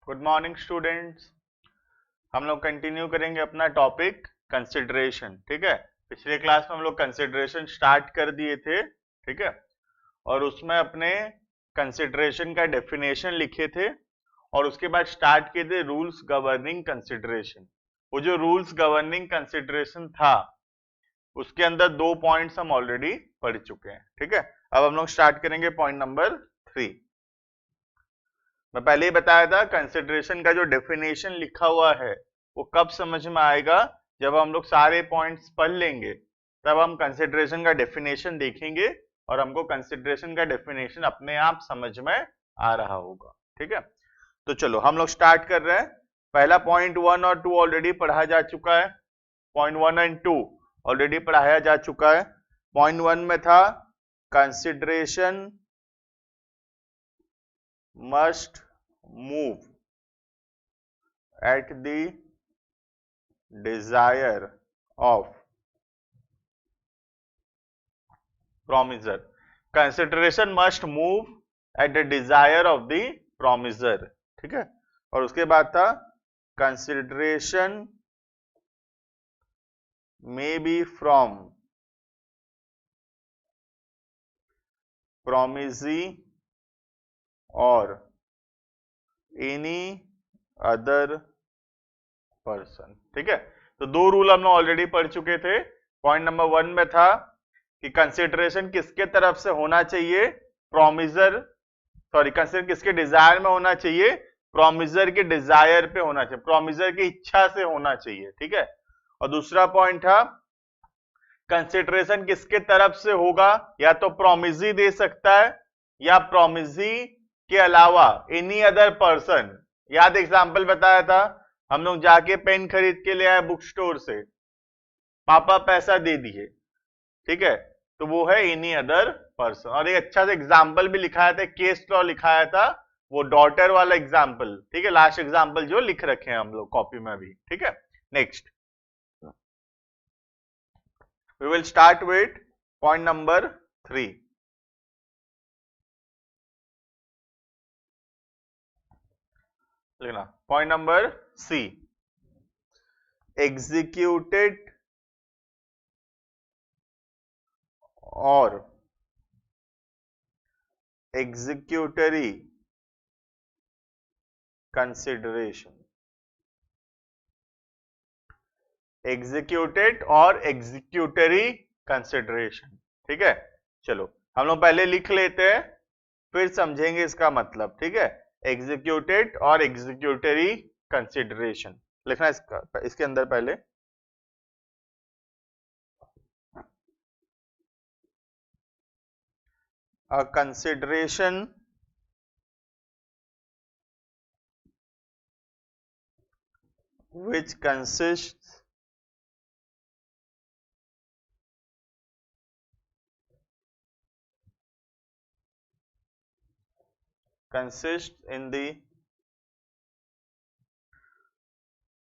Good morning students. हम लोग continue करेंगे अपना टॉपिक कंसिडरेशन। ठीक है, पिछले क्लास में हम लोग कंसिडरेशन स्टार्ट कर दिए थे। ठीक है, और उसमें अपने कंसिडरेशन का डेफिनेशन लिखे थे और उसके बाद स्टार्ट किए थे रूल्स गवर्निंग कंसिडरेशन। वो जो रूल्स गवर्निंग कंसिडरेशन था उसके अंदर 2 पॉइंट्स हम ऑलरेडी पढ़ चुके हैं। ठीक है, अब हम लोग स्टार्ट करेंगे पॉइंट नंबर 3। मैं पहले ही बताया था कंसिडरेशन का जो डेफिनेशन लिखा हुआ है वो कब समझ में आएगा, जब हम लोग सारे पॉइंट्स पढ़ लेंगे तब हम कंसिडरेशन का डेफिनेशन देखेंगे और हमको कंसिडरेशन का डेफिनेशन अपने आप समझ में आ रहा होगा। ठीक है, तो चलो हम लोग स्टार्ट कर रहे हैं। पहला पॉइंट 1 और 2 ऑलरेडी पढ़ा जा चुका है। पॉइंट 1 एंड 2 ऑलरेडी पढ़ाया जा चुका है। पॉइंट 1 में था consideration must move at the desire of promiser. Consideration must move at the desire of the promiser. ठीक है, और उसके बाद था consideration may be from promisee और एनी अदर पर्सन। ठीक है, तो 2 रूल हमने ऑलरेडी पढ़ चुके थे। पॉइंट नंबर 1 में था कि कंसिडरेशन किसके तरफ से होना चाहिए, प्रोमिसर कंसिडर किसके डिजायर में होना चाहिए, प्रोमिसर के डिजायर पे होना चाहिए, प्रोमिसर की इच्छा से होना चाहिए। ठीक है, और दूसरा पॉइंट था कंसिडरेशन किसके तरफ से होगा, या तो प्रोमिसी दे सकता है या प्रोमिसी के अलावा एनी अदर पर्सन। याद एग्जांपल बताया था, हम लोग जाके पेन खरीद के ले आए बुक स्टोर से, पापा पैसा दे दिए। ठीक है, तो वो है एनी अदर पर्सन। और एक अच्छा सा एग्जांपल भी लिखाया था, केस लॉ लिखाया था, वो डॉटर वाला एग्जांपल। ठीक है, लास्ट एग्जांपल जो लिख रखे हैं हम लोग कॉपी में भी। ठीक है, next we will start with point number 3। लिखना पॉइंट नंबर सी, एग्जीक्यूटेड और एग्जीक्यूटरी कंसिडरेशन। एग्जीक्यूटेड और एग्जीक्यूटरी कंसिडरेशन। ठीक है, चलो हम लोग पहले लिख लेते हैं फिर समझेंगे इसका मतलब। ठीक है, एग्जीक्यूटेड और एग्जीक्यूटरी कंसिडरेशन लिखना इसके अंदर पहले। A consideration which consists in the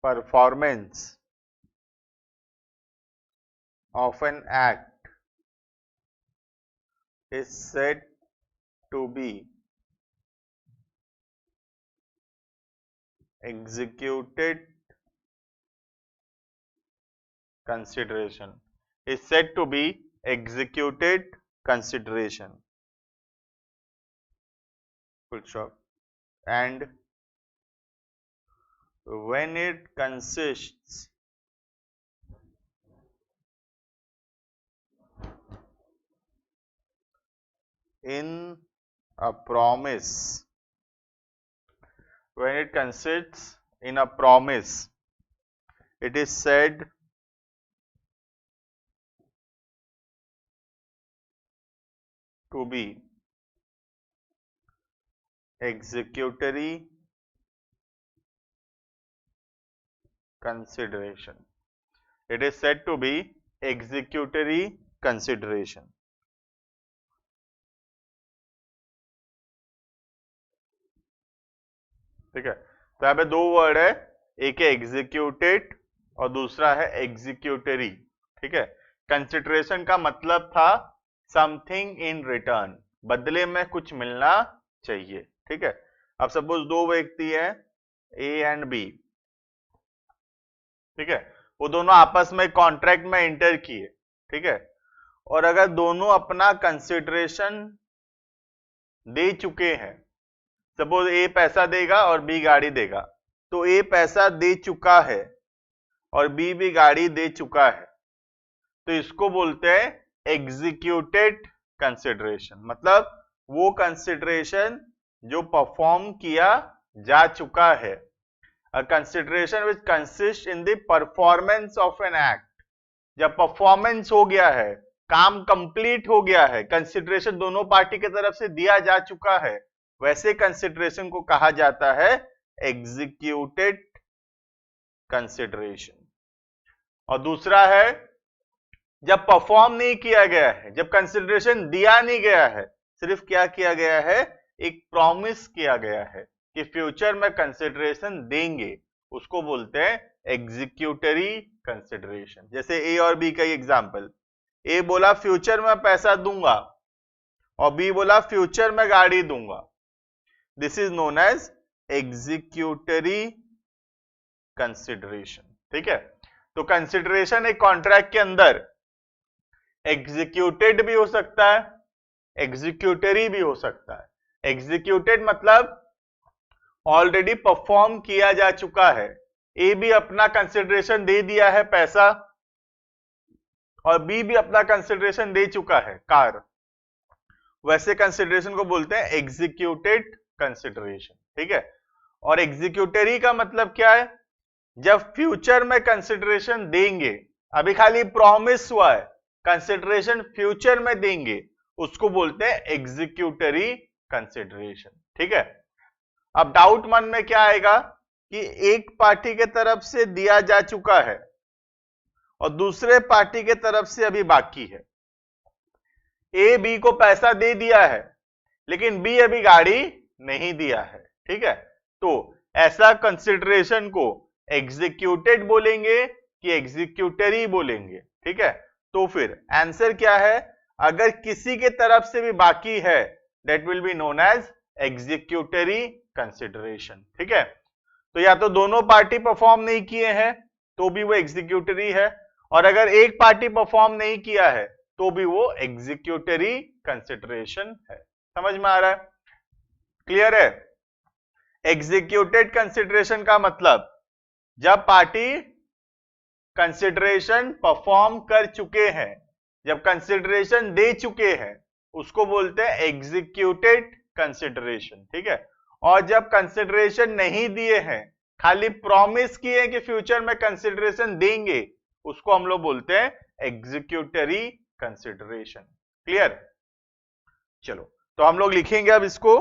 performance of an act is said to be executed consideration, is said to be executed consideration, full stop. And when it consists in a promise, when it consists in a promise, it is said to be executory consideration. It is said to be executory consideration. ठीक है, तो यहाँ पे 2 word है, एक है executed और दूसरा है एग्जीक्यूटरी। ठीक है, कंसिडरेशन का मतलब था समथिंग इन रिटर्न, बदले में कुछ मिलना चाहिए। ठीक है, अब सपोज 2 व्यक्ति हैं, ए एंड बी, ठीक है, वो दोनों आपस में कॉन्ट्रैक्ट में एंटर किए, ठीक है, और अगर दोनों अपना कंसिडरेशन दे चुके हैं, सपोज ए पैसा देगा और बी गाड़ी देगा, तो ए पैसा दे चुका है और बी भी गाड़ी दे चुका है, तो इसको बोलते हैं एग्जीक्यूटेड कंसिडरेशन, मतलब वो कंसिडरेशन जो परफॉर्म किया जा चुका है। A consideration which consists in the performance of an act, जब परफॉर्मेंस हो गया है, काम कंप्लीट हो गया है, कंसिडरेशन दोनों पार्टी की तरफ से दिया जा चुका है, वैसे कंसिडरेशन को कहा जाता है एग्जीक्यूटेड कंसिडरेशन। और दूसरा है जब परफॉर्म नहीं किया गया है, जब कंसिडरेशन दिया नहीं गया है, सिर्फ क्या किया गया है, एक प्रॉमिस किया गया है कि फ्यूचर में कंसिडरेशन देंगे, उसको बोलते हैं एग्जीक्यूटरी कंसिडरेशन। जैसे ए और बी का एग्जांपल, ए बोला फ्यूचर में पैसा दूंगा और बी बोला फ्यूचर में गाड़ी दूंगा, this is known as executory consideration, ठीक है। तो कंसिडरेशन एक कॉन्ट्रैक्ट के अंदर एग्जीक्यूटेड भी हो सकता है, एग्जीक्यूटरी भी हो सकता है। एग्जीक्यूटेड मतलब ऑलरेडी परफॉर्म किया जा चुका है, ए भी अपना कंसिडरेशन दे दिया है पैसा और बी भी अपना कंसिडरेशन दे चुका है कार, वैसे कंसिडरेशन को बोलते हैं एग्जीक्यूटेड कंसिडरेशन, ठीक है। और एग्जीक्यूटरी का मतलब क्या है, जब फ्यूचर में कंसिडरेशन देंगे, अभी खाली प्रॉमिस हुआ है, कंसिडरेशन फ्यूचर में देंगे, उसको बोलते हैं एग्जीक्यूटरी कंसिडरेशन, ठीक है। अब डाउट मन में क्या आएगा कि एक पार्टी के तरफ से दिया जा चुका है और दूसरे पार्टी के तरफ से अभी बाकी है, ए बी को पैसा दे दिया है लेकिन बी अभी गाड़ी नहीं दिया है, ठीक है। तो ऐसा कंसिडरेशन को एग्जीक्यूटेड बोलेंगे कि एग्जीक्यूटरी बोलेंगे, ठीक है। तो फिर आंसर क्या है, अगर किसी के तरफ से भी बाकी है that will be known as executory consideration, ठीक है। तो या तो दोनों पार्टी परफॉर्म नहीं किए हैं तो भी वो एग्जीक्यूटरी है, और अगर एक पार्टी परफॉर्म नहीं किया है तो भी वो एग्जीक्यूटरी कंसिडरेशन है। समझ में आ रहा है, क्लियर है। एग्जीक्यूटेड कंसिडरेशन का मतलब जब पार्टी कंसिडरेशन परफॉर्म कर चुके हैं, जब कंसिडरेशन दे चुके हैं, उसको बोलते हैं एग्जीक्यूटेड कंसिडरेशन, ठीक है। और जब कंसिडरेशन नहीं दिए हैं, खाली प्रॉमिस किए हैं कि फ्यूचर में कंसिडरेशन देंगे, उसको हम लोग बोलते हैं एग्जीक्यूटरी कंसिडरेशन, क्लियर। चलो तो हम लोग लिखेंगे अब इसको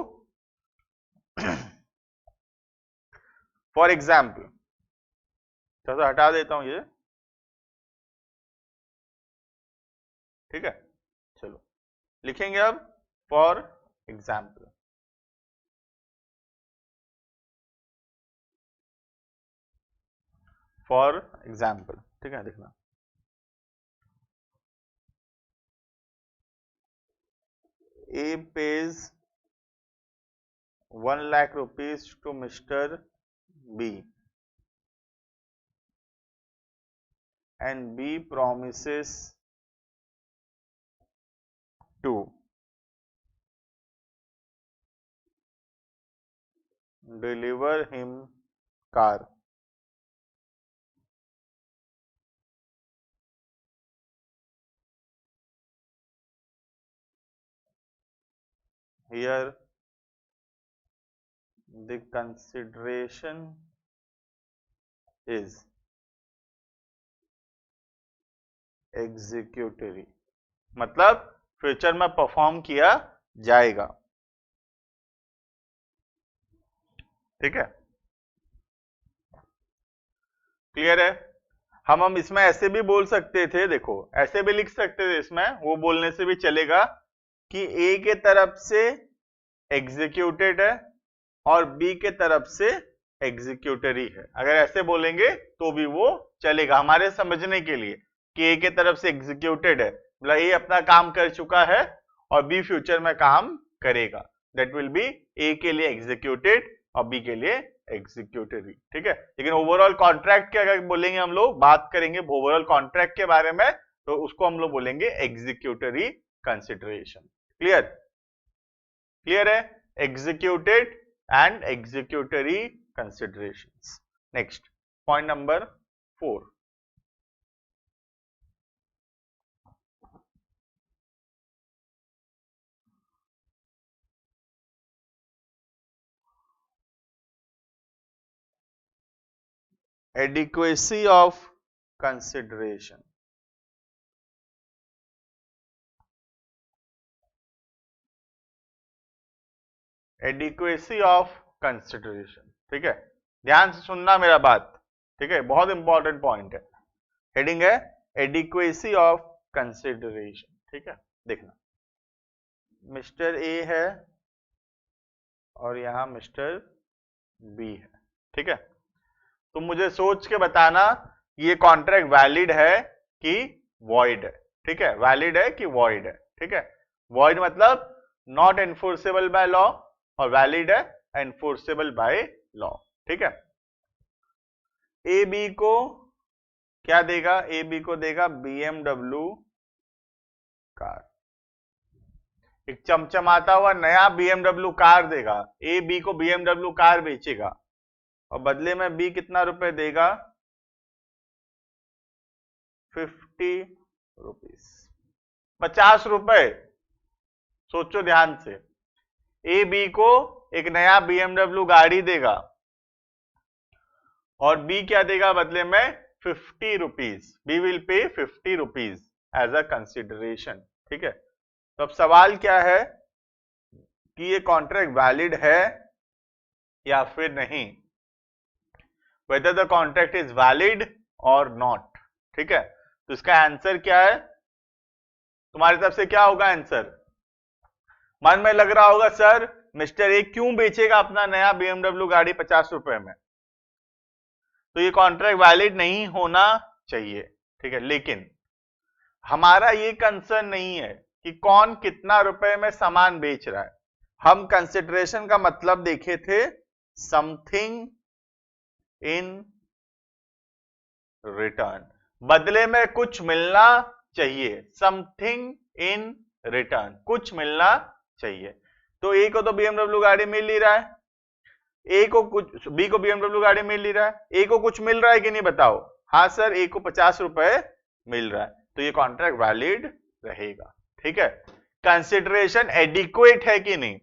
फॉर एग्जाम्पल, थोड़ा हटा देता हूं ये, ठीक है। चलो लिखेंगे अब फॉर एग्जाम्पल, फॉर एग्जाम्पल, ठीक है। देखना, A pays 1 lakh rupees to mister B and B promises to deliver him car. Here the consideration is executory, मतलब फ्यूचर में परफॉर्म किया जाएगा, ठीक है। क्लियर है। हम इसमें ऐसे भी बोल सकते थे, देखो ऐसे भी लिख सकते थे, इसमें वो बोलने से भी चलेगा कि ए के तरफ से एग्जीक्यूटेड है और बी के तरफ से एग्जीक्यूटरी है। अगर ऐसे बोलेंगे तो भी वो चलेगा हमारे समझने के लिए कि ए के तरफ से एग्जीक्यूटेड है, मतलब ए अपना काम कर चुका है और बी फ्यूचर में काम करेगा, दैट विल बी ए के लिए एग्जीक्यूटेड और बी के लिए एग्जीक्यूटरी, ठीक है। लेकिन ओवरऑल कॉन्ट्रैक्ट के अगर बोलेंगे, हम लोग बात करेंगे ओवरऑल कॉन्ट्रैक्ट के बारे में, तो उसको हम लोग बोलेंगे एग्जीक्यूटरी कंसिडरेशन। क्लियर? क्लियर है? Executed and executory considerations. Next point number 4, adequacy of consideration। Adequacy of consideration, ठीक है। ध्यान से सुनना मेरा बात, ठीक है, बहुत इंपॉर्टेंट पॉइंट है। हेडिंग है एडिक्वेसी ऑफ कंसिडरेशन, ठीक है। देखना, मिस्टर ए है और यहां मिस्टर बी है, ठीक है। तो मुझे सोच के बताना ये कॉन्ट्रैक्ट वैलिड है कि वॉइड है, ठीक है। वैलिड है कि वॉइड है, ठीक है। वॉइड मतलब नॉट एनफोर्सेबल बाय लॉ, और वैलिड है एनफोर्सेबल बाय लॉ, ठीक है। ए बी को क्या देगा? ए बी को देगा BMW कार, एक चमचमाता हुआ नया BMW कार देगा। ए बी को BMW कार बेचेगा और बदले में बी कितना रुपए देगा? 50 रुपीस, 50 रुपए। सोचो ध्यान से, ए बी को एक नया BMW गाड़ी देगा और बी क्या देगा बदले में? 50 rupees. B will pay 50 rupees as a consideration, ठीक है। तो अब सवाल क्या है कि ये कॉन्ट्रैक्ट वैलिड है या फिर नहीं, whether the contract is valid or not, ठीक है। तो इसका आंसर क्या है? तुम्हारी तरफ से क्या होगा आंसर? मन में लग रहा होगा सर मिस्टर ए क्यों बेचेगा अपना नया BMW गाड़ी 50 रुपए में, तो ये कॉन्ट्रैक्ट वैलिड नहीं होना चाहिए, ठीक है। लेकिन हमारा ये कंसर्न नहीं है कि कौन कितना रुपए में सामान बेच रहा है। हम कंसिडरेशन का मतलब देखे थे समथिंग इन रिटर्न, बदले में कुछ मिलना चाहिए। समथिंग इन रिटर्न, कुछ मिलना चाहिए। तो ए को तो BMW गाड़ी मिल ही रहा है, ए को कुछ, बी को BMW गाड़ी मिल ही रहा है, ए को कुछ मिल रहा है कि नहीं बताओ? हाँ सर, ए को 50 रुपए मिल रहा है, तो ये कॉन्ट्रैक्ट वैलिड रहेगा, ठीक है। कंसिडरेशन एडिक्वेट है कि नहीं,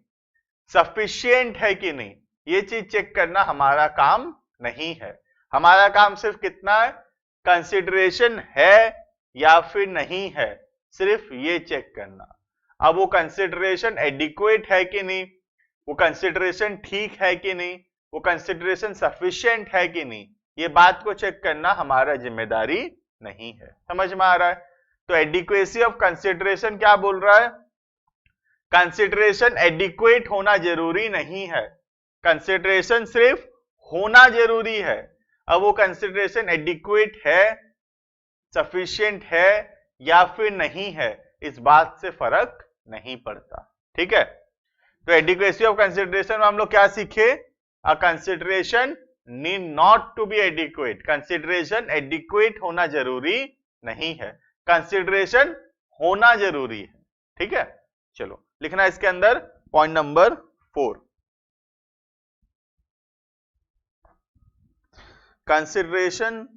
सफिशिएंट है कि नहीं, ये चीज चेक करना हमारा काम नहीं है। हमारा काम सिर्फ कितना है? कंसिडरेशन है या फिर नहीं है, सिर्फ ये चेक करना। अब वो कंसिडरेशन एडिक्वेट है कि नहीं, वो कंसिडरेशन ठीक है कि नहीं, वो कंसिडरेशन सफिशिएंट है कि नहीं, ये बात को चेक करना हमारा जिम्मेदारी नहीं है। समझ में आ रहा है? तो एडिक्वेसी ऑफ कंसिडरेशन क्या बोल रहा है? कंसिडरेशन एडिक्वेट होना जरूरी नहीं है, कंसिडरेशन सिर्फ होना जरूरी है। अब वो कंसिडरेशन एडिक्वेट है, सफिशिएंट है या फिर नहीं है, इस बात से फर्क नहीं पड़ता, ठीक है। तो एडिक्वेसी ऑफ कंसिडरेशन में हम लोग क्या सीखे? A consideration need not to be adequate, consideration adequate होना जरूरी नहीं है, कंसिडरेशन होना जरूरी है, ठीक है। चलो लिखना इसके अंदर point number 4, consideration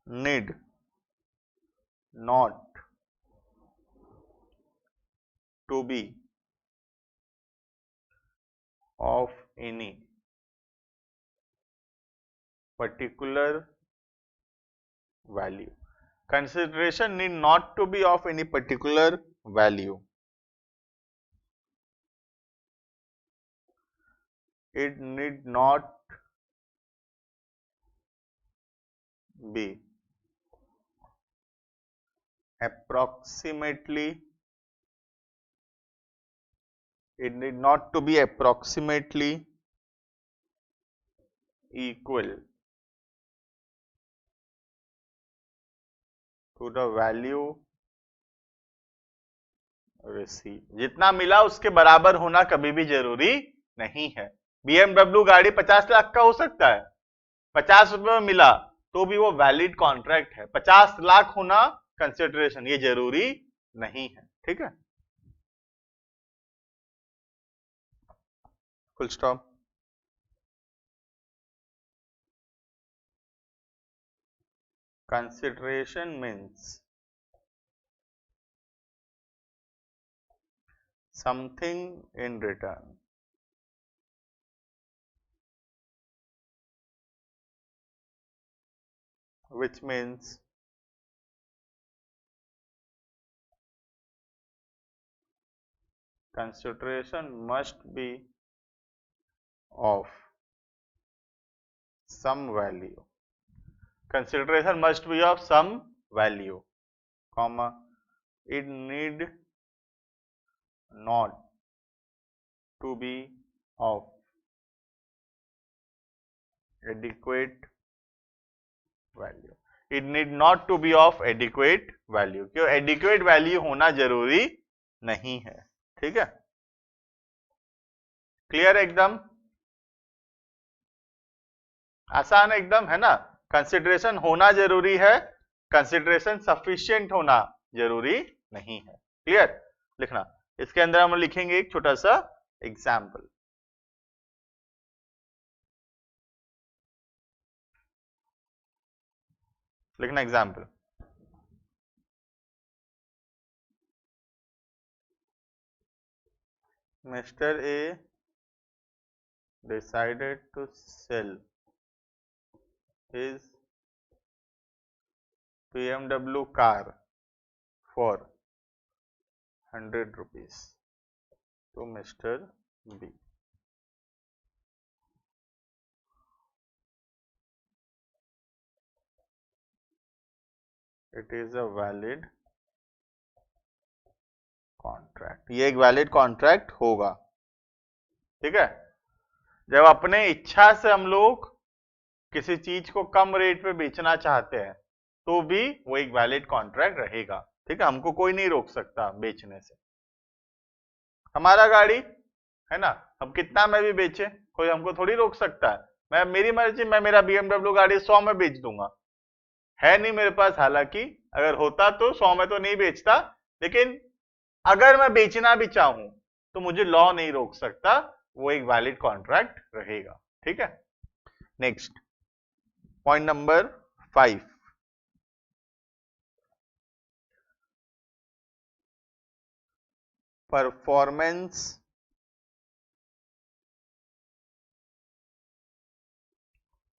need not to be of any particular value. Consideration need not to be of any particular value. It need not be approximately, it need not to be approximately equal to the value receive. जितना मिला उसके बराबर होना कभी भी जरूरी नहीं है। BMW गाड़ी 50 लाख का हो सकता है, 50 रुपए में मिला तो भी वो वैलिड कॉन्ट्रैक्ट है। 50 लाख होना कंसिडरेशन ये जरूरी नहीं है। ठीक है, full stop. Consideration means something in return, which means consideration must be of some value. Consideration must be of some value, comma, it need not to be of adequate value. It need not to be of adequate value. क्यों adequate value होना जरूरी नहीं है। ठीक है, clear, एकदम आसान एकदम, है ना। कंसिडरेशन होना जरूरी है, कंसिडरेशन सफिशिएंट होना जरूरी नहीं है। क्लियर, लिखना। इसके अंदर हम लिखेंगे एक छोटा सा एग्जाम्पल। लिखना example. Mister A decided to sell his BMW car for 100 rupees to Mr. B. It is a valid contract. ये एक वैलिड कॉन्ट्रैक्ट होगा। ठीक है, जब अपने इच्छा से हम लोग किसी चीज को कम रेट पे बेचना चाहते हैं तो भी वो एक वैलिड कॉन्ट्रैक्ट रहेगा। ठीक है, हमको कोई नहीं रोक सकता बेचने से। हमारा गाड़ी है ना, हम कितना में भी बेचे कोई हमको थोड़ी रोक सकता है। मैं मेरी मर्जी, मैं मेरा BMW गाड़ी 100 में बेच दूंगा। है नहीं मेरे पास, हालांकि अगर होता तो 100 में तो नहीं बेचता, लेकिन अगर मैं बेचना भी चाहूं तो मुझे लॉ नहीं रोक सकता, वो एक वैलिड कॉन्ट्रैक्ट रहेगा। ठीक है, next point number 5, performance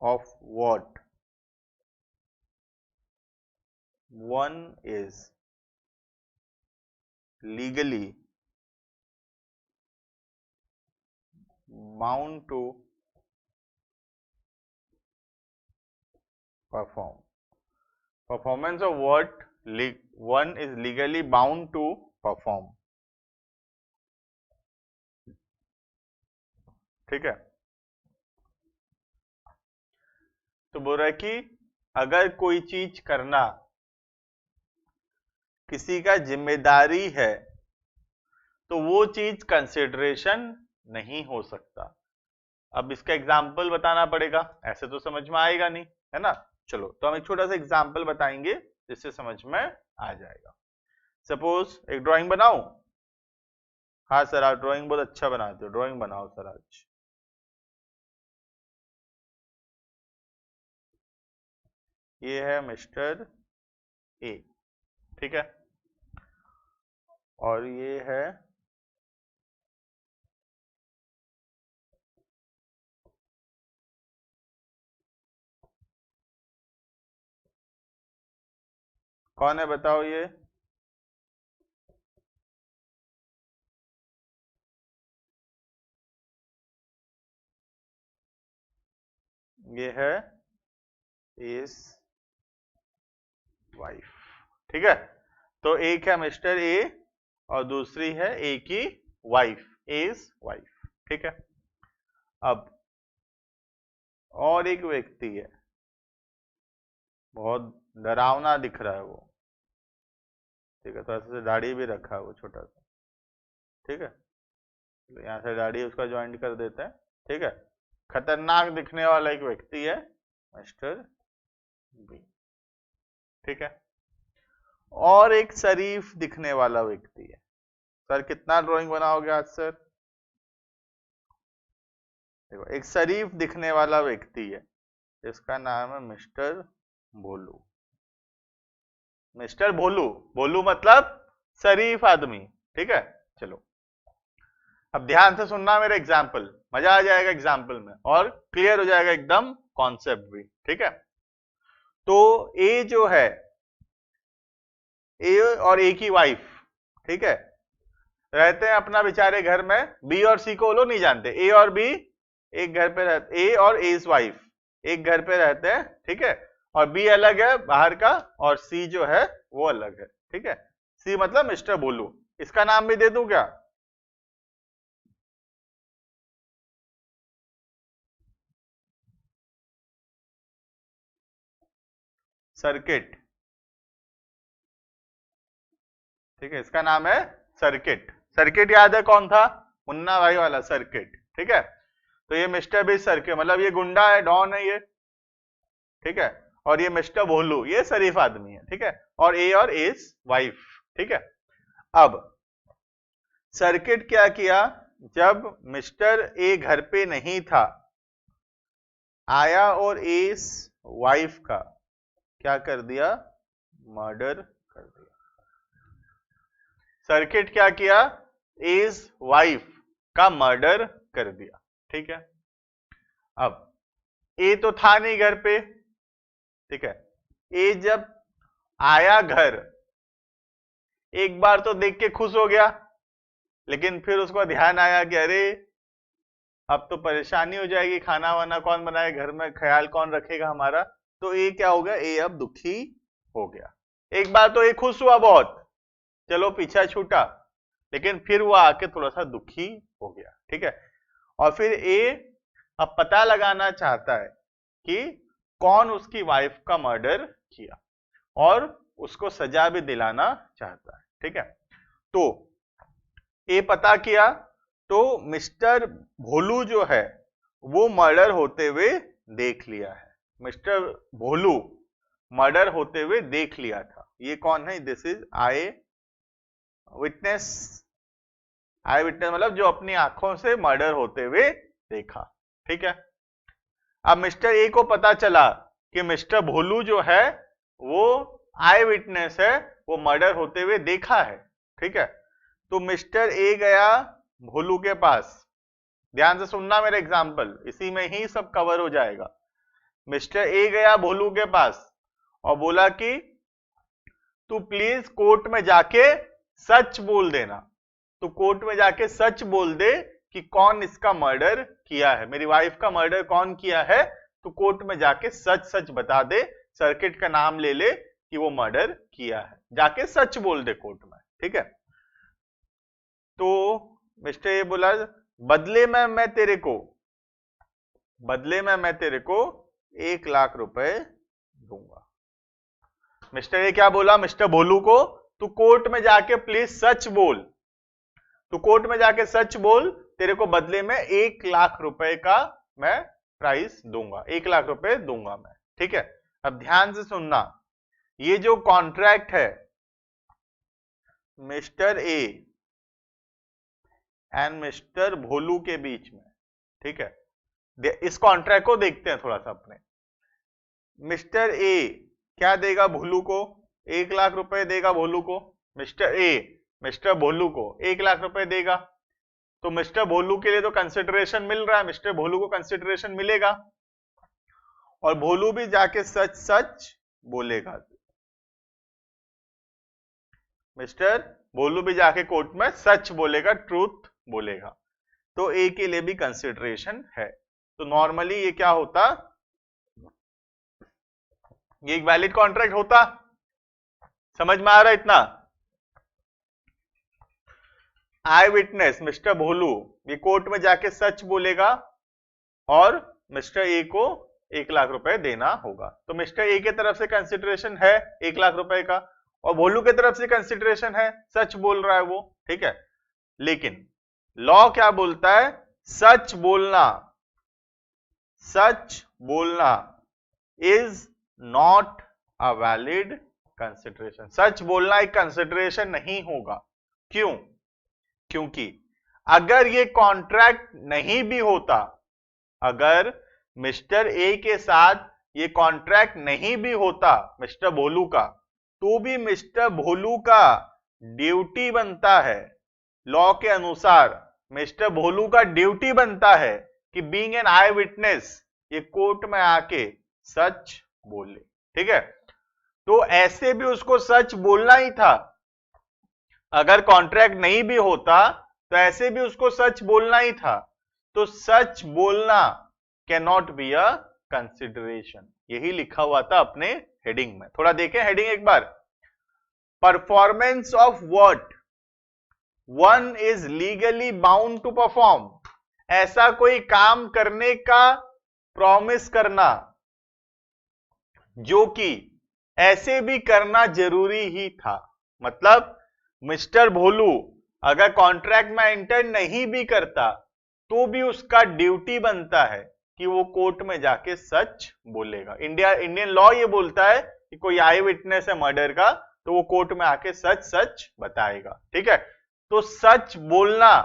of what one is legally bound to perform. Performance of what one is legally bound to perform. ठीक है, तो बोल रहा है कि अगर कोई चीज करना किसी का जिम्मेदारी है तो वो चीज कंसिडरेशन नहीं हो सकता। अब इसका एग्जाम्पल बताना पड़ेगा, ऐसे तो समझ में आएगा नहीं, है ना। चलो, तो हम एक छोटा सा एग्जाम्पल बताएंगे जिससे समझ में आ जाएगा। सपोज एक ड्राइंग बनाओ। हाँ सर, आप ड्राइंग बहुत अच्छा बनाते हो, ड्राइंग बनाओ सर आज। ये है मिस्टर ए, ठीक है, और ये है कौन है बताओ, ये है इस वाइफ। ठीक है, तो एक है मिस्टर ए और दूसरी है ए की वाइफ, इज वाइफ। ठीक है, अब और एक व्यक्ति है, बहुत डरावना दिख रहा है वो। ठीक है, तो ऐसे दाढ़ी भी रखा है वो छोटा सा। ठीक है, तो यहाँ से दाढ़ी उसका ज्वाइंट कर देते हैं। ठीक है, खतरनाक दिखने वाला एक व्यक्ति है मिस्टर बी। ठीक है, और एक शरीफ दिखने वाला व्यक्ति है। सर कितना ड्राइंग बनाओगे आज सर? देखो, एक शरीफ दिखने वाला व्यक्ति है, इसका नाम है मिस्टर भोलू। मिस्टर भोलू, भोलू मतलब शरीफ आदमी। ठीक है, चलो अब ध्यान से सुनना मेरे एग्जाम्पल, मजा आ जाएगा एग्जाम्पल में और क्लियर हो जाएगा एकदम कॉन्सेप्ट भी। ठीक है, तो ए जो है, ए और ए की वाइफ, ठीक है, रहते हैं अपना बेचारे घर में। बी और सी को वो लोग नहीं जानते। ए और बी एक घर पे रहते, ए और एस वाइफ एक घर पे रहते हैं। ठीक है, और बी अलग है बाहर का और सी जो है वो अलग है। ठीक है, सी मतलब मिस्टर भोलू। इसका नाम भी दे दूं क्या? सर्किट। ठीक है, इसका नाम है सर्किट। सर्किट याद है कौन था? मुन्ना भाई वाला सर्किट। ठीक है, तो ये मिस्टर बी सर्किट मतलब ये गुंडा है, डॉन है ये। ठीक है, और ये मिस्टर भोलू ये शरीफ आदमी है। ठीक है, और ए और एस वाइफ। ठीक है, अब सर्किट क्या किया, जब मिस्टर ए घर पे नहीं था, आया और एस वाइफ का क्या कर दिया? मर्डर कर दिया। सर्किट क्या किया? एस वाइफ का मर्डर कर दिया। ठीक है, अब ए तो था नहीं घर पे। ठीक है, ए जब आया घर, एक बार तो देख के खुश हो गया, लेकिन फिर उसको ध्यान आया कि अरे अब तो परेशानी हो जाएगी, खाना वाना कौन बनाए, घर में ख्याल कौन रखेगा हमारा। तो ए क्या हो गया? ए अब दुखी हो गया। एक बार तो ए खुश हुआ बहुत, चलो पीछा छूटा, लेकिन फिर वो आके थोड़ा सा दुखी हो गया। ठीक है, और फिर ए अब पता लगाना चाहता है कि कौन उसकी वाइफ का मर्डर किया और उसको सजा भी दिलाना चाहता है। ठीक है, तो ए पता किया तो मिस्टर भोलू जो है वो मर्डर होते हुए देख लिया है। मिस्टर भोलू मर्डर होते हुए देख लिया था। ये कौन है? This is I witness. I witness मतलब जो अपनी आंखों से मर्डर होते हुए देखा। ठीक है, अब मिस्टर ए को पता चला कि मिस्टर भोलू जो है वो आई विटनेस है, वो मर्डर होते हुए देखा है। ठीक है, तो मिस्टर ए गया भोलू के पास। ध्यान से सुनना मेरा एग्जाम्पल, इसी में ही सब कवर हो जाएगा। मिस्टर ए गया भोलू के पास और बोला कि तू प्लीज कोर्ट में जाके सच बोल देना। तू कोर्ट में जाके सच बोल दे कि कौन इसका मर्डर किया है, मेरी वाइफ का मर्डर कौन किया है। तू कोर्ट में जाके सच सच बता दे, सर्किट का नाम ले ले कि वो मर्डर किया है, जाके सच बोल दे कोर्ट में। ठीक है, तो मिस्टर ए बोला बदले में मैं तेरे को 1 लाख रुपए दूंगा। मिस्टर ए क्या बोला मिस्टर भोलू को? तू कोर्ट में जाके प्लीज सच बोल, तू कोर्ट में जाके सच बोल, तेरे को बदले में 1 लाख रुपए का मैं प्राइस दूंगा, 1 लाख रुपए दूंगा मैं। ठीक है, अब ध्यान से सुनना, ये जो कॉन्ट्रैक्ट है मिस्टर ए एंड मिस्टर भोलू के बीच में, ठीक है, इस कॉन्ट्रैक्ट को देखते हैं थोड़ा सा अपने। मिस्टर ए क्या देगा भोलू को? 1 लाख रुपए देगा भोलू को। मिस्टर ए मिस्टर भोलू को 1 लाख रुपए देगा, तो मिस्टर भोलू के लिए तो कंसिडरेशन मिल रहा है, मिस्टर भोलू को कंसिडरेशन मिलेगा और भोलू भी जाके सच सच बोलेगा। मिस्टर भोलू भी जाके कोर्ट में सच बोलेगा, ट्रूथ बोलेगा, तो ए के लिए भी कंसिडरेशन है। तो नॉर्मली ये क्या होता, ये एक वैलिड कॉन्ट्रैक्ट होता। समझ में आ रहा है इतना? आई विटनेस मिस्टर भोलू ये कोर्ट में जाके सच बोलेगा और मिस्टर ए को 1 लाख रुपए देना होगा। तो मिस्टर ए के तरफ से कंसिडरेशन है 1 लाख रुपए का और भोलू के तरफ से कंसिडरेशन है, सच बोल रहा है वो। ठीक है, लेकिन लॉ क्या बोलता है? सच बोलना is not a valid consideration. सच बोलना एक कंसिडरेशन नहीं होगा। क्यों? क्योंकि अगर ये कॉन्ट्रैक्ट नहीं भी होता, अगर मिस्टर ए के साथ ये कॉन्ट्रैक्ट नहीं भी होता मिस्टर भोलू का, तो भी मिस्टर भोलू का ड्यूटी बनता है, लॉ के अनुसार मिस्टर भोलू का ड्यूटी बनता है कि बीइंग एन आई विटनेस ये कोर्ट में आके सच बोले। ठीक है, तो ऐसे भी उसको सच बोलना ही था। अगर कॉन्ट्रैक्ट नहीं भी होता तो ऐसे भी उसको सच बोलना ही था। तो सच बोलना can not be a consideration, यही लिखा हुआ था अपने हेडिंग में। थोड़ा देखें हेडिंग एक बार। Performance of what one is legally bound to perform, ऐसा कोई काम करने का प्रॉमिस करना जो कि ऐसे भी करना जरूरी ही था। मतलब मिस्टर भोलू अगर कॉन्ट्रैक्ट में एंटर नहीं भी करता तो भी उसका ड्यूटी बनता है कि वो कोर्ट में जाके सच बोलेगा। इंडियन लॉ ये बोलता है कि कोई आई विटनेस है मर्डर का तो वो कोर्ट में आके सच सच बताएगा। ठीक है, तो सच बोलना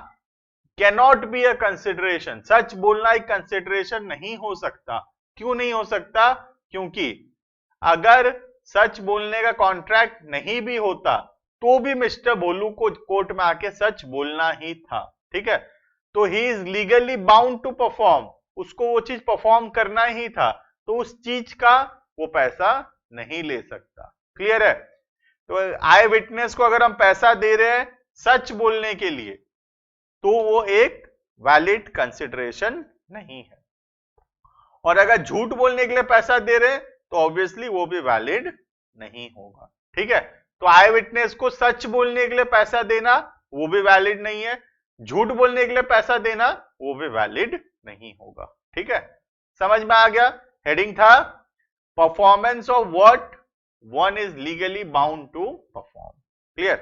कैनॉट बी अ कंसिडरेशन, सच बोलना एक कंसिडरेशन नहीं हो सकता। क्यों नहीं हो सकता? क्योंकि अगर सच बोलने का कॉन्ट्रैक्ट नहीं भी होता तो भी मिस्टर भोलू को कोर्ट में आके सच बोलना ही था। ठीक है, तो he is legally bound to perform, उसको वो चीज परफॉर्म करना ही था, तो उस चीज का वो पैसा नहीं ले सकता। क्लियर है? तो आई विटनेस को अगर हम पैसा दे रहे हैं सच बोलने के लिए तो वो एक वैलिड कंसिडरेशन नहीं है, और अगर झूठ बोलने के लिए पैसा दे रहे हैं तो ऑब्वियसली वो भी वैलिड नहीं होगा। ठीक है, तो आई विटनेस को सच बोलने के लिए पैसा देना वो भी वैलिड नहीं है, झूठ बोलने के लिए पैसा देना वो भी वैलिड नहीं होगा। ठीक है, समझ में आ गया? हेडिंग था performance of what one is legally bound to perform. Clear?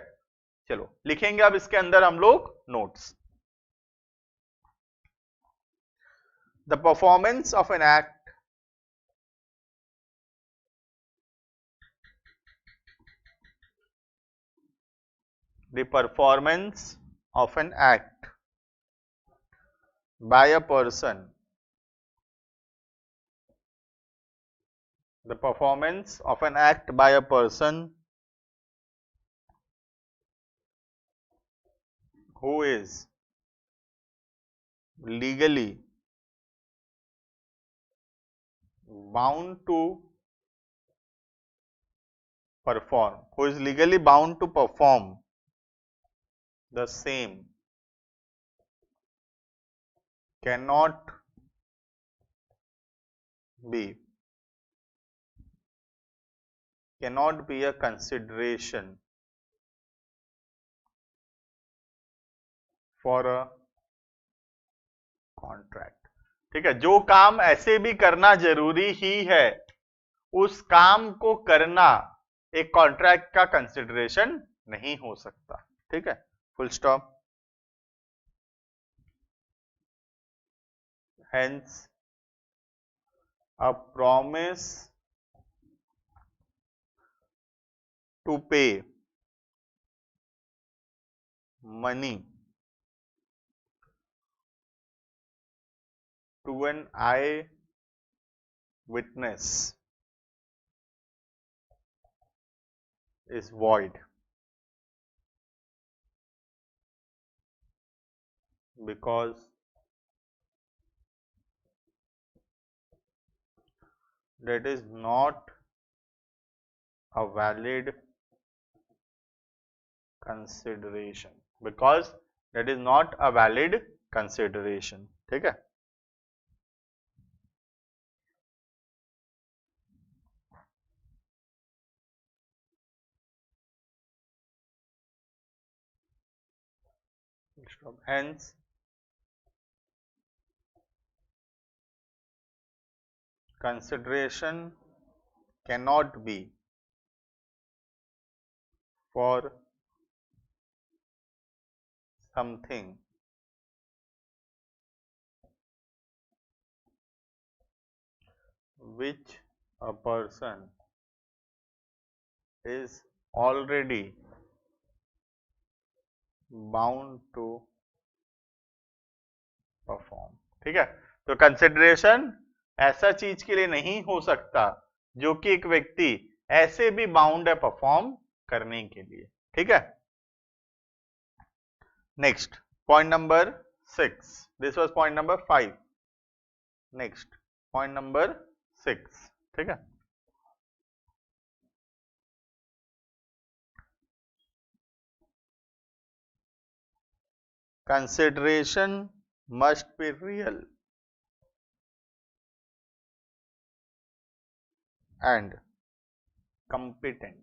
चलो लिखेंगे अब इसके अंदर हम लोग notes. The performance of an act the performance of an act by a person, the performance of an act by a person who is legally bound to perform, who is legally bound to perform the same cannot be a consideration for a contract। ठीक है, जो काम ऐसे भी करना जरूरी ही है उस काम को करना एक कॉन्ट्रैक्ट का कंसिडरेशन नहीं हो सकता। ठीक है, full stop. Hence a promise to pay money to an eye witness is void because that is not a valid consideration, because that is not a valid consideration। ठीक है, hence consideration cannot be for something which a person is already bound to perform. ठीक है, तो consideration ऐसा चीज के लिए नहीं हो सकता जो कि एक व्यक्ति ऐसे भी बाउंड है परफॉर्म करने के लिए। ठीक है, next point number 6, this was point number 5, next point number 6। ठीक है, consideration must be real and competent।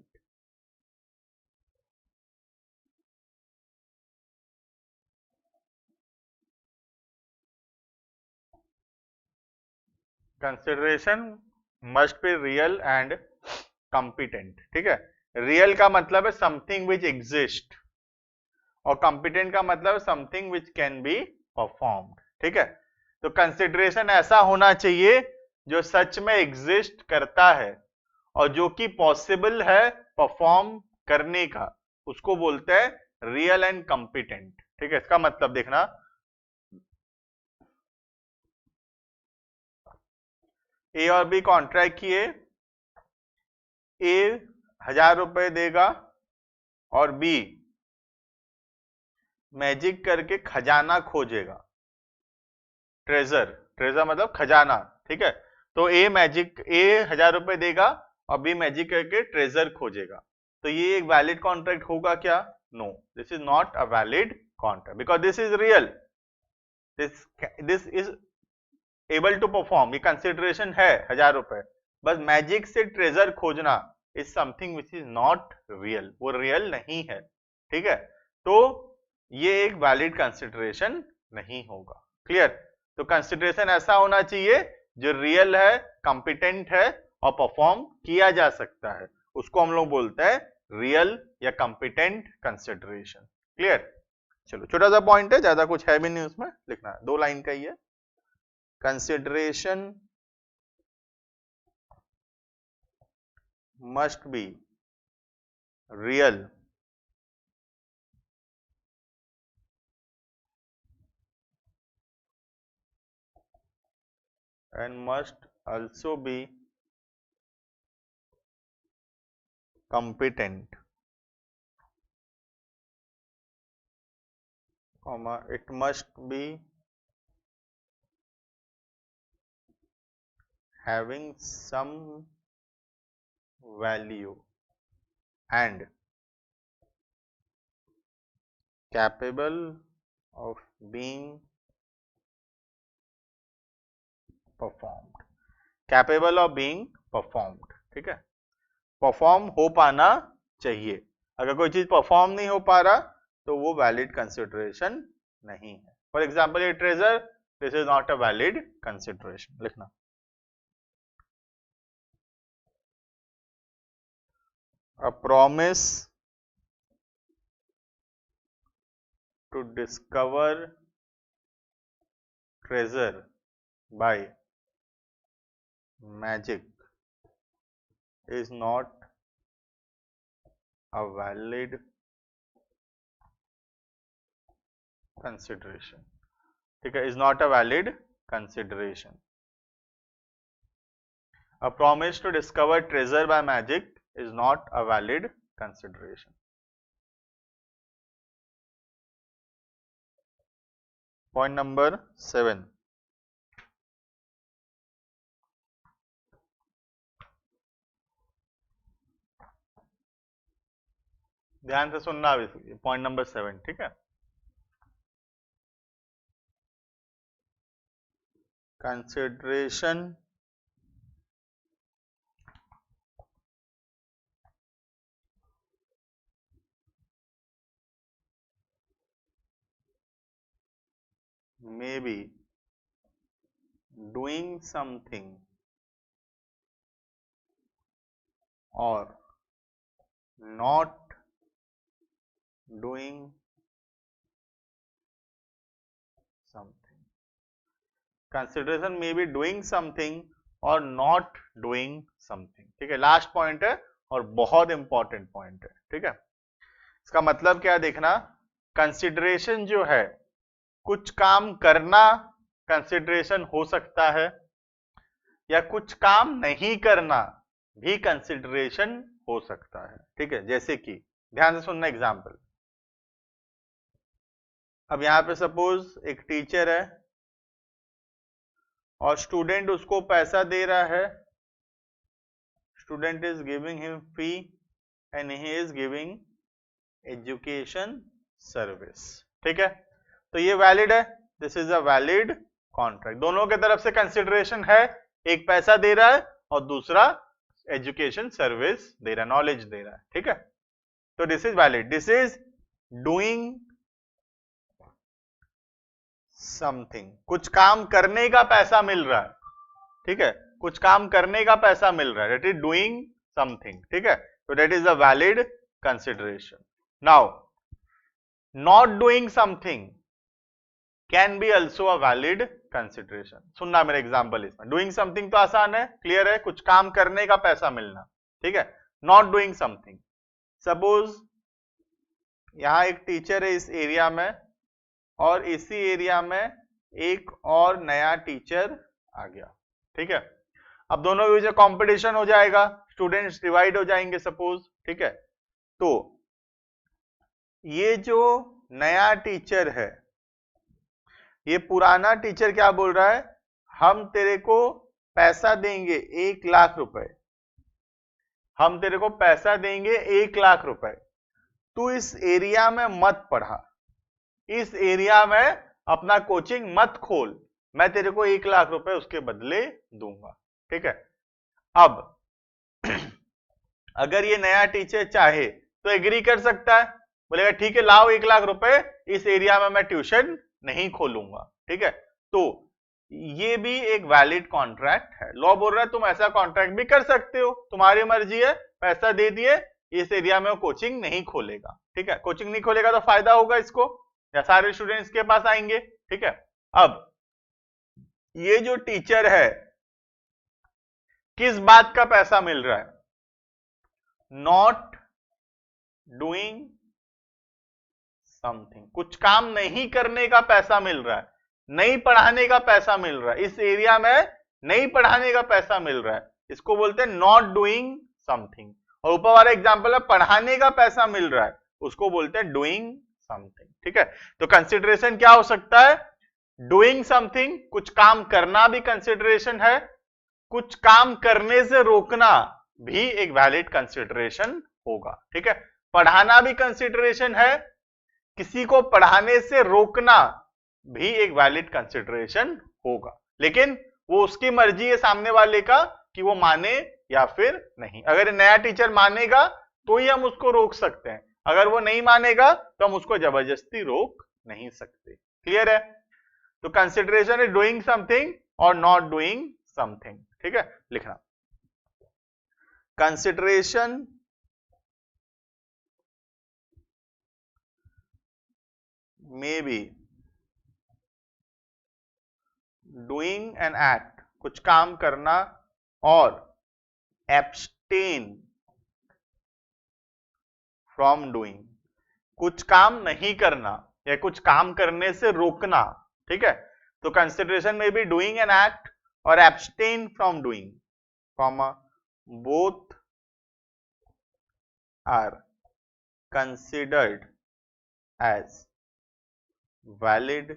Consideration must be real and competent. ठीक है, रियल का मतलब है समथिंग विच एग्जिस्ट और कॉम्पिटेंट का मतलब है something which can be performed. ठीक है, तो कंसिडरेशन ऐसा होना चाहिए जो सच में एग्जिस्ट करता है और जो कि पॉसिबल है परफॉर्म करने का, उसको बोलते हैं रियल एंड कॉम्पिटेंट। ठीक है, इसका मतलब देखना, ए और बी कॉन्ट्रैक्ट किए, ए 1000 रुपए देगा और बी मैजिक करके खजाना खोजेगा, ट्रेजर, ट्रेजर मतलब खजाना। ठीक है, तो ए 1000 रुपए देगा और बी मैजिक करके ट्रेजर खोजेगा, तो ये एक वैलिड कॉन्ट्रैक्ट होगा क्या? No, this is not a valid contract because this is real, this is able to perform, ये कंसिडरेशन है 1000 रुपए, बस मैजिक से ट्रेजर खोजना is something which is not real, वो रियल नहीं है। ठीक है, तो ये एक वैलिड कंसिडरेशन नहीं होगा। क्लियर? तो कंसिडरेशन ऐसा होना चाहिए जो रियल है, कॉम्पिटेंट है और परफॉर्म किया जा सकता है, उसको हम लोग बोलते हैं रियल या कॉम्पिटेंट कंसिडरेशन। क्लियर? चलो, छोटा सा पॉइंट है, ज्यादा कुछ है भी नहीं उसमें, लिखना है 2 लाइन का ही है। consideration must be real and must also be competent, it must be having some value and capable of being performed, capable of being performed। ठीक है, परफॉर्म हो पाना चाहिए, अगर कोई चीज परफॉर्म नहीं हो पा रहा तो वो वैलिड कंसिडरेशन नहीं है। फॉर एग्जाम्पल ये treasure, this is not a valid consideration, लिखना। A promise to discover treasure by magic is not a valid consideration। ठीक है, is not a valid consideration। A promise to discover treasure by magic is not a valid consideration। Point number 7, ध्यान से सुनना point number 7। ठीक है, consideration may be doing something or not doing something. Consideration may be doing something or not doing something. ठीक है, last point है और बहुत इंपॉर्टेंट पॉइंट है. ठीक है, इसका मतलब क्या देखना, कंसिडरेशन जो है, कुछ काम करना कंसिडरेशन हो सकता है या कुछ काम नहीं करना भी कंसिडरेशन हो सकता है. ठीक है, जैसे कि ध्यान से सुनना एग्जाम्पल. अब यहां पे सपोज एक टीचर है और स्टूडेंट उसको पैसा दे रहा है. Student is giving him fee and he is giving education service. ठीक है, तो ये वैलिड है. This is a valid contract. दोनों के तरफ से कंसिडरेशन है, एक पैसा दे रहा है और दूसरा एजुकेशन सर्विस दे रहा है, नॉलेज दे रहा है. ठीक है, तो this is valid. This is doing something. कुछ काम करने का पैसा मिल रहा है. ठीक है, कुछ काम करने का पैसा मिल रहा है, दैट इज डूइंग समथिंग. ठीक है, तो that is a valid consideration. Now not doing something can be also a valid consideration. सुनना मेरे एग्जाम्पल. इसमें डूइंग समथिंग तो आसान है, क्लियर है, कुछ काम करने का पैसा मिलना. ठीक है, नॉट डूइंग समथिंग, सपोज यहां एक टीचर है इस एरिया में और इसी एरिया में एक और नया टीचर आ गया. ठीक है, अब दोनों के बीच कंपटीशन हो जाएगा, स्टूडेंट्स डिवाइड हो जाएंगे सपोज. ठीक है, तो ये जो नया टीचर है, ये पुराना टीचर क्या बोल रहा है, हम तेरे को पैसा देंगे 1 लाख रुपए, हम तेरे को पैसा देंगे 1 लाख रुपए, तू इस एरिया में मत पढ़ा, इस एरिया में अपना कोचिंग मत खोल, मैं तेरे को 1 लाख रुपए उसके बदले दूंगा. ठीक है, अब अगर ये नया टीचर चाहे तो एग्री कर सकता है, बोलेगा ठीक है लाओ 1 लाख रुपए, इस एरिया में मैं ट्यूशन नहीं खोलूंगा. ठीक है, तो ये भी एक वैलिड कॉन्ट्रैक्ट है. लॉ बोल रहा है तुम ऐसा कॉन्ट्रैक्ट भी कर सकते हो, तुम्हारी मर्जी है, पैसा दे दिए, इस एरिया में कोचिंग नहीं खोलेगा. ठीक है, कोचिंग नहीं खोलेगा तो फायदा होगा इसको, या सारे स्टूडेंट्स के पास आएंगे. ठीक है, अब ये जो टीचर है किस बात का पैसा मिल रहा है, नॉट डूइंग समथिंग, कुछ काम नहीं करने का पैसा मिल रहा है, नहीं पढ़ाने का पैसा मिल रहा है, इस एरिया में नहीं पढ़ाने का पैसा मिल रहा है, इसको बोलते हैं नॉट डूइंग समथिंग. और ऊपर वाला एग्जांपल है पढ़ाने का पैसा मिल रहा है, उसको बोलते हैं डूइंग समथिंग. ठीक है, तो कंसिडरेशन क्या हो सकता है, डूइंग समथिंग, कुछ काम करना भी कंसिडरेशन है, कुछ काम करने से रोकना भी एक वैलिड कंसिडरेशन होगा. ठीक है, पढ़ाना भी कंसिडरेशन है, किसी को पढ़ाने से रोकना भी एक वैलिड कंसिडरेशन होगा, लेकिन वो उसकी मर्जी है सामने वाले का कि वो माने या फिर नहीं. अगर नया टीचर मानेगा तो ही हम उसको रोक सकते हैं, अगर वो नहीं मानेगा तो हम उसको जबरदस्ती रोक नहीं सकते. क्लियर है, तो कंसिडरेशन इज डूइंग समथिंग और नॉट डूइंग समथिंग. ठीक है, लिखना consideration may be doing an act, कुछ काम करना, और एब्सटेन फ्रॉम डूइंग, कुछ काम नहीं करना या कुछ काम करने से रोकना. ठीक है, तो कंसिडरेशन में भी डूइंग एन एक्ट और abstain from doing, comma both are considered as valid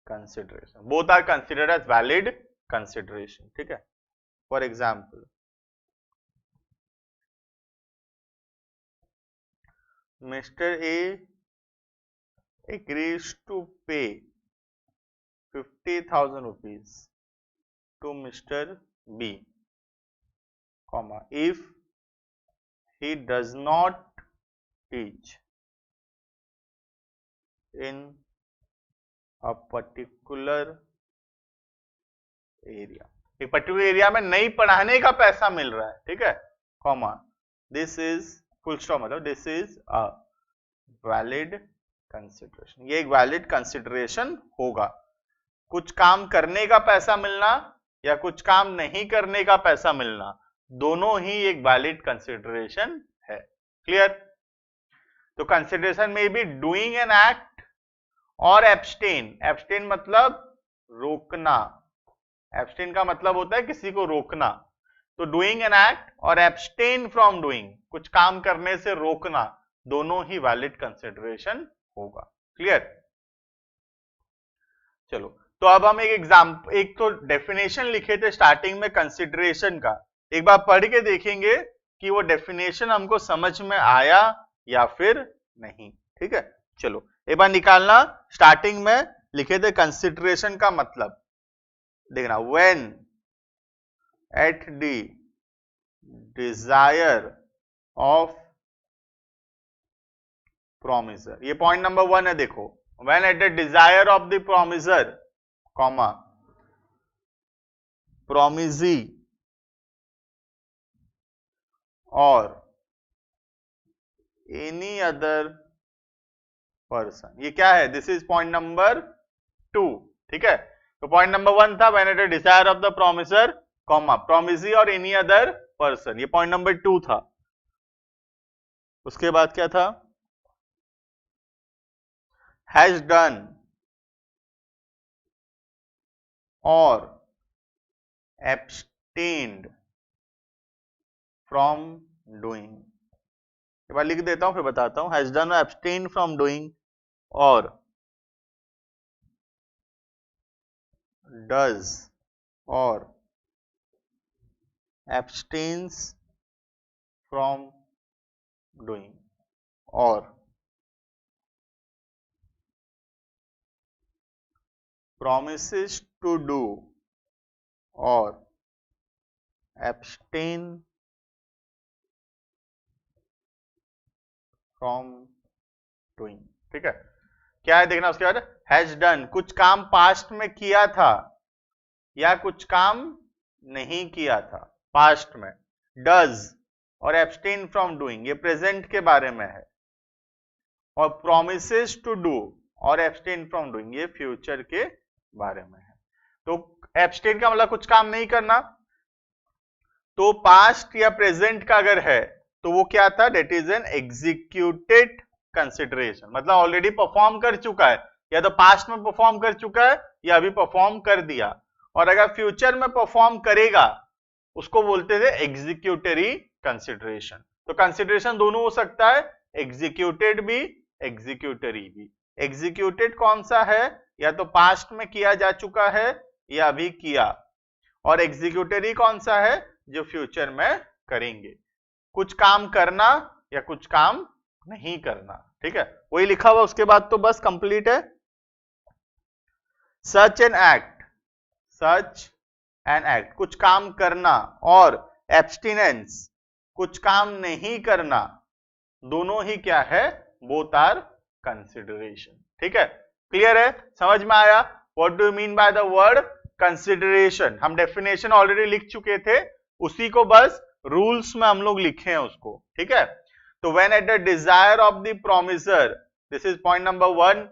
consideration, both are considered as valid consideration. ठीक है, for example Mr. A agrees to pay 50,000 rupees to Mr. B, comma, if he does not teach in a particular area. एक particular area में नहीं पढ़ाने का पैसा मिल रहा है. ठीक है, comma, this is full stop, मतलब this is a valid consideration, ये एक वैलिड कंसिडरेशन होगा। कुछ काम करने का पैसा मिलना या कुछ काम नहीं करने का पैसा मिलना, दोनों ही एक वैलिड कंसिडरेशन है। क्लियर? तो कंसिडरेशन में भी डूइंग एन एक्ट और एब्सटेन। एब्सटेन मतलब रोकना, एब्सटेन का मतलब होता है किसी को रोकना। तो डूइंग एन एक्ट और एब्सटेन फ्रॉम डूइंग, कुछ काम करने से रोकना, दोनों ही वैलिड कंसिडरेशन होगा। क्लियर? चलो, तो अब हम एक तो डेफिनेशन लिखे थे स्टार्टिंग में कंसिडरेशन का, एक बार पढ़ के देखेंगे कि वो डेफिनेशन हमको समझ में आया या फिर नहीं। ठीक है, चलो एक बार निकालना। स्टार्टिंग में लिखे थे कंसिडरेशन का मतलब, देखना, when at the desire of promisor, ये पॉइंट नंबर 1 है। देखो, when at the desire of the promisor, comma, promisee और एनी अदर पर्सन, ये क्या है? This is point number 2। ठीक है, तो पॉइंट नंबर 1 था when at the desire of the promisor, comma, promisee और एनी अदर पर्सन, ये पॉइंट नंबर 2 था। उसके बाद क्या था? हैज डन और एब्सटेन्ड फ्रॉम डूइंग। एक बार लिख देता हूं फिर बताता हूं। हैज डन और एब्सटेन्ड फ्रॉम डूइंग और डज और एब्सटेन्स फ्रॉम डूइंग और promises to do और abstain from doing। ठीक है, क्या है देखना। उसके बाद हैज डन, कुछ काम पास्ट में किया था या कुछ काम नहीं किया था पास्ट में। डज और एब्सटेन फ्रॉम डूइंग, ये प्रेजेंट के बारे में है। और प्रोमिसेस टू डू और एब्सटेन फ्रॉम डूइंग, ये फ्यूचर के बारे में है। तो एब्सटेन का मतलब कुछ काम नहीं करना, तो पास्ट या प्रेजेंट का अगर है तो वो क्या था? That is an executed consideration, मतलब ऑलरेडी परफॉर्म कर चुका है, या तो पास्ट में परफॉर्म कर चुका है या अभी परफॉर्म कर दिया। और अगर फ्यूचर में परफॉर्म करेगा उसको बोलते थे एग्जीक्यूटरी कंसिडरेशन। तो कंसिडरेशन दोनों हो सकता है, एग्जीक्यूटेड भी, एग्जीक्यूटरी भी। एग्जीक्यूटेड कौन सा है? या तो पास्ट में किया जा चुका है या अभी किया। और एग्जीक्यूटरी कौन सा है? जो फ्यूचर में करेंगे। कुछ काम करना या कुछ काम नहीं करना। ठीक है, वही लिखा हुआ, उसके बाद तो बस कंप्लीट है। Such an act, such an act, कुछ काम करना, और एब्सटिनेंस, कुछ काम नहीं करना, दोनों ही क्या है? Both are consideration. ठीक है, क्लियर है? समझ में आया? What do you mean by the word consideration? हम डेफिनेशन ऑलरेडी लिख चुके थे, उसी को बस रूल्स में हम लोग लिखे हैं उसको। ठीक है, तो when at the desire of the promisor, this is point number 1,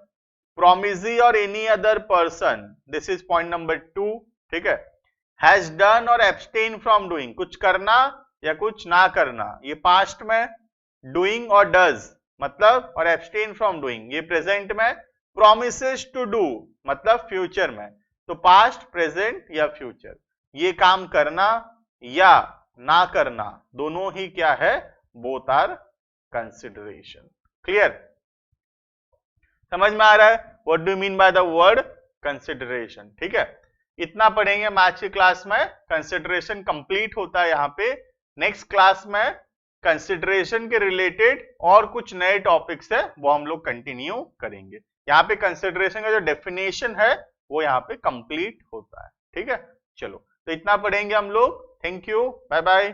promisee और any other person, this is point number 2। ठीक है, हैज डन और एब्सटेन फ्रॉम डूइंग, कुछ करना या कुछ ना करना, ये पास्ट में। डूइंग और डज मतलब, और एब्सटेन फ्रॉम डूइंग, ये प्रेजेंट में। प्रोमिसेस टू डू मतलब फ्यूचर में। तो पास्ट, प्रेजेंट या फ्यूचर, ये काम करना या ना करना, दोनों ही क्या है? Both are consideration. क्लियर? समझ में आ रहा है? What do you mean by the word consideration? ठीक है, इतना पढ़ेंगे मैथ्स की क्लास में। कंसिडरेशन कंप्लीट होता है यहाँ पे। नेक्स्ट क्लास में कंसिडरेशन के रिलेटेड और कुछ नए टॉपिक्स है, वो हम लोग कंटिन्यू करेंगे। यहाँ पे कंसिडरेशन का जो डेफिनेशन है वो यहाँ पे कंप्लीट होता है। ठीक है, चलो, तो इतना पढ़ेंगे हम लोग। Thank you, bye bye.